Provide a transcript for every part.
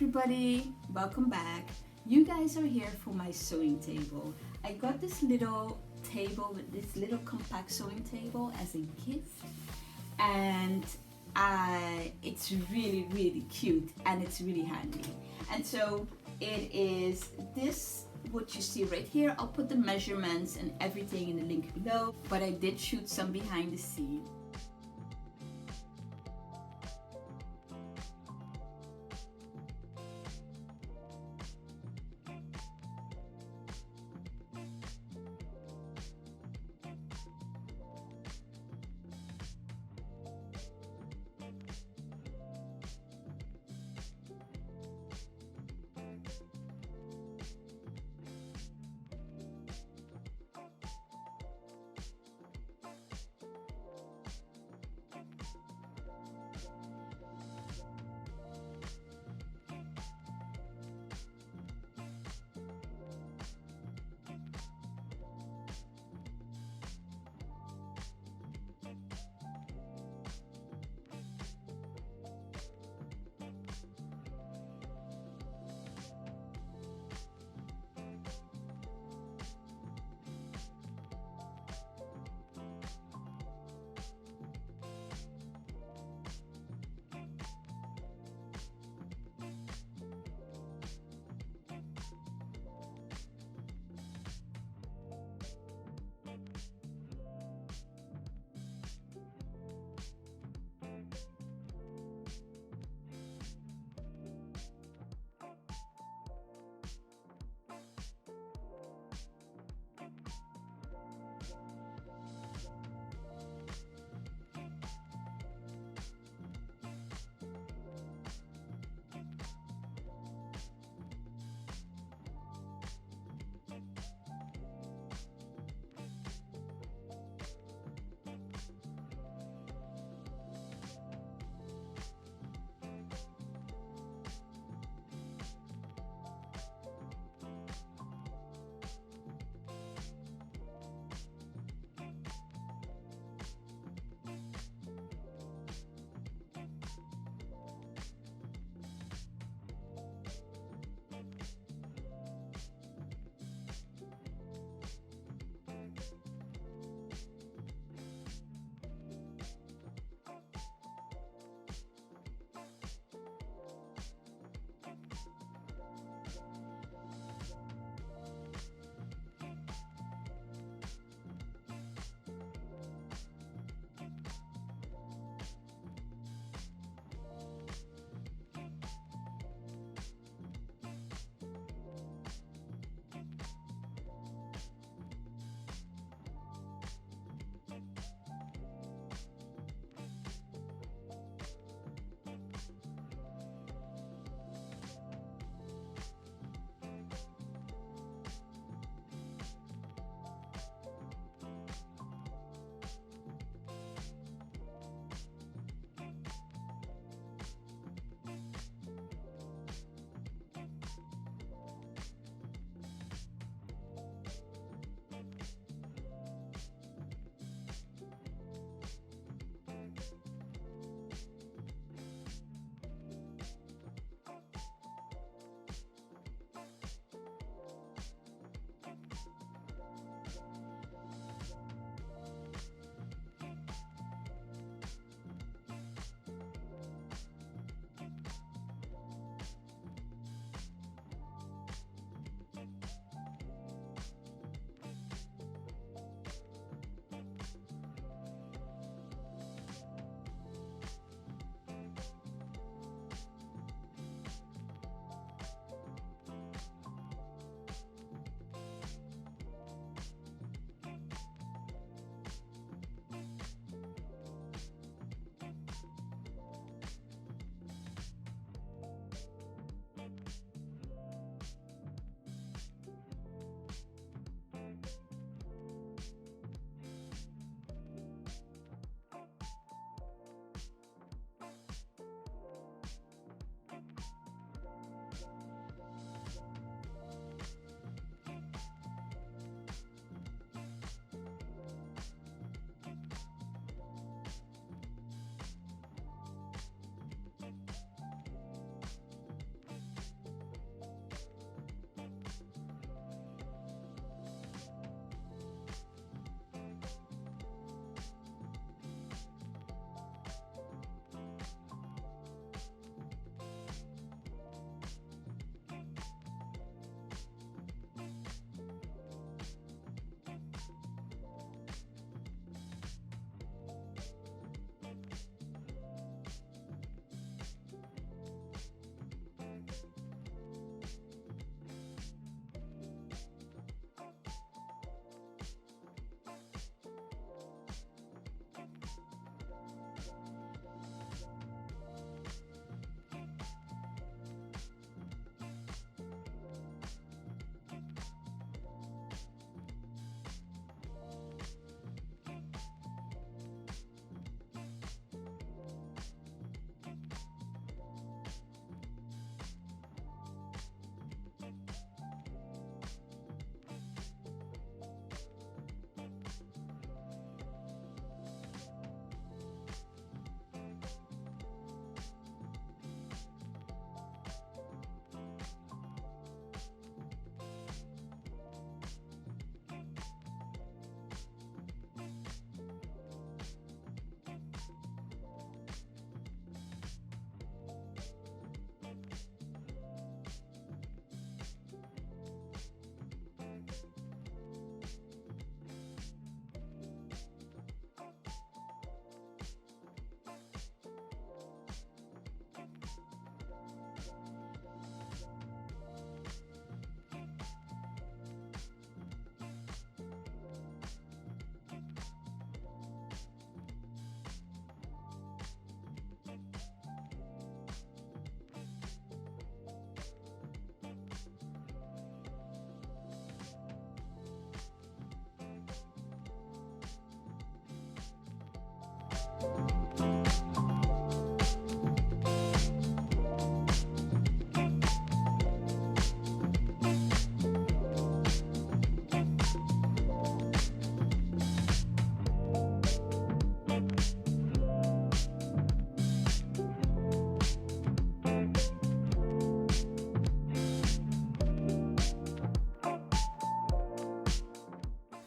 everybody, welcome back. You guys are here for my sewing table. I got this little table with this little compact sewing table as a gift, and it's really cute and it's really handy. And so it is this what you see right here. I'll put the measurements and everything in the link below, but I did shoot some behind the scenes.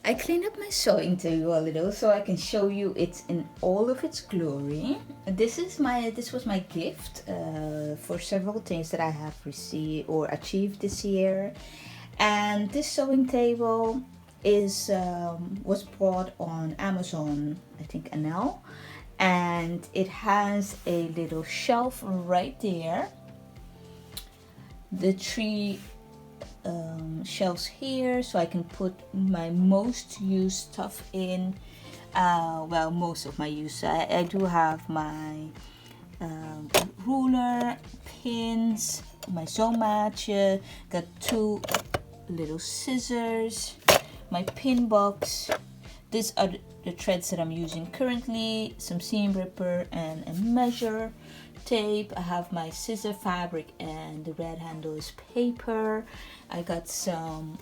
I cleaned up my sewing table a little so I can show you it in all of its glory. This was my gift for several things that I have received or achieved this year. And this sewing table was bought on Amazon, I think NL, and it has a little shelf right there. The three shelves here, so I can put my most used stuff in. Well, most of my use. I do have my ruler, pins, my sew match, got two little scissors, my pin box. These are the threads that I'm using currently, some seam ripper and a measure tape. I have my scissor fabric and the red handle is paper. I got some,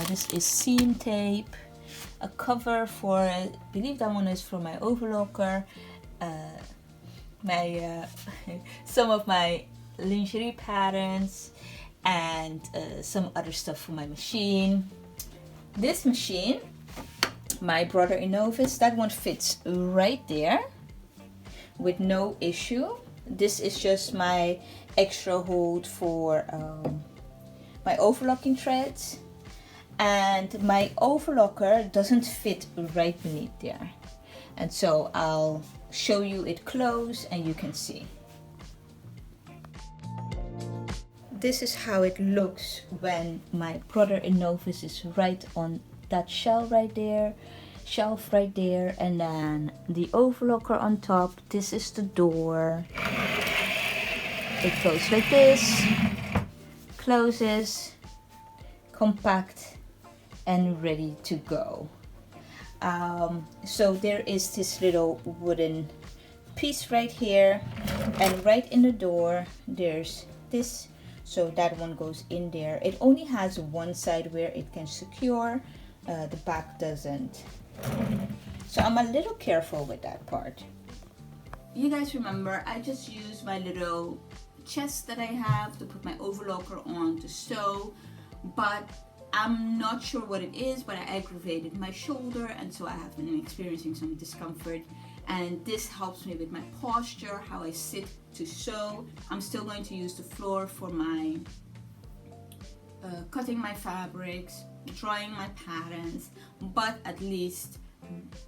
this is seam tape, a cover for, I believe that one is for my overlocker, some of my lingerie patterns, and some other stuff for my machine. This machine, my brother Innovis, that one fits right there with no issue. This is just my extra hold for my overlocking threads, and my overlocker doesn't fit right beneath there, and so I'll show you it close and you can see. This is how it looks when my brother Innovis is right on that shelf right there, and then the overlocker on top. This is the door. It goes like this, closes, compact and ready to go. So there is this little wooden piece right here, and right in the door there's this, so that one goes in there. It only has one side where it can secure, the back doesn't. So I'm a little careful with that part. You guys remember, I just used my little chest that I have to put my overlocker on to sew, but I'm not sure what it is, but I aggravated my shoulder, and so I have been experiencing some discomfort, and this helps me with my posture, how I sit to sew. I'm still going to use the floor for my cutting my fabrics, drawing my patterns, but at least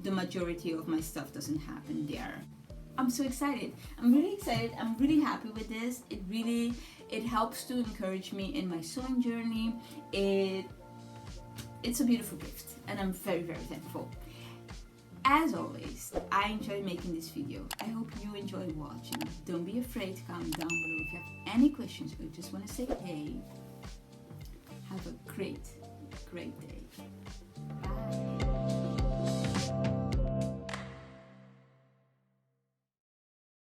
the majority of my stuff doesn't happen there. I'm so excited. I'm really excited. I'm really happy with this. It helps to encourage me in my sewing journey. It's a beautiful gift, and I'm very, very thankful. As always, I enjoy making this video. I hope you enjoy watching. Don't be afraid to comment down below if you have any questions or just want to say hey. Have a great day.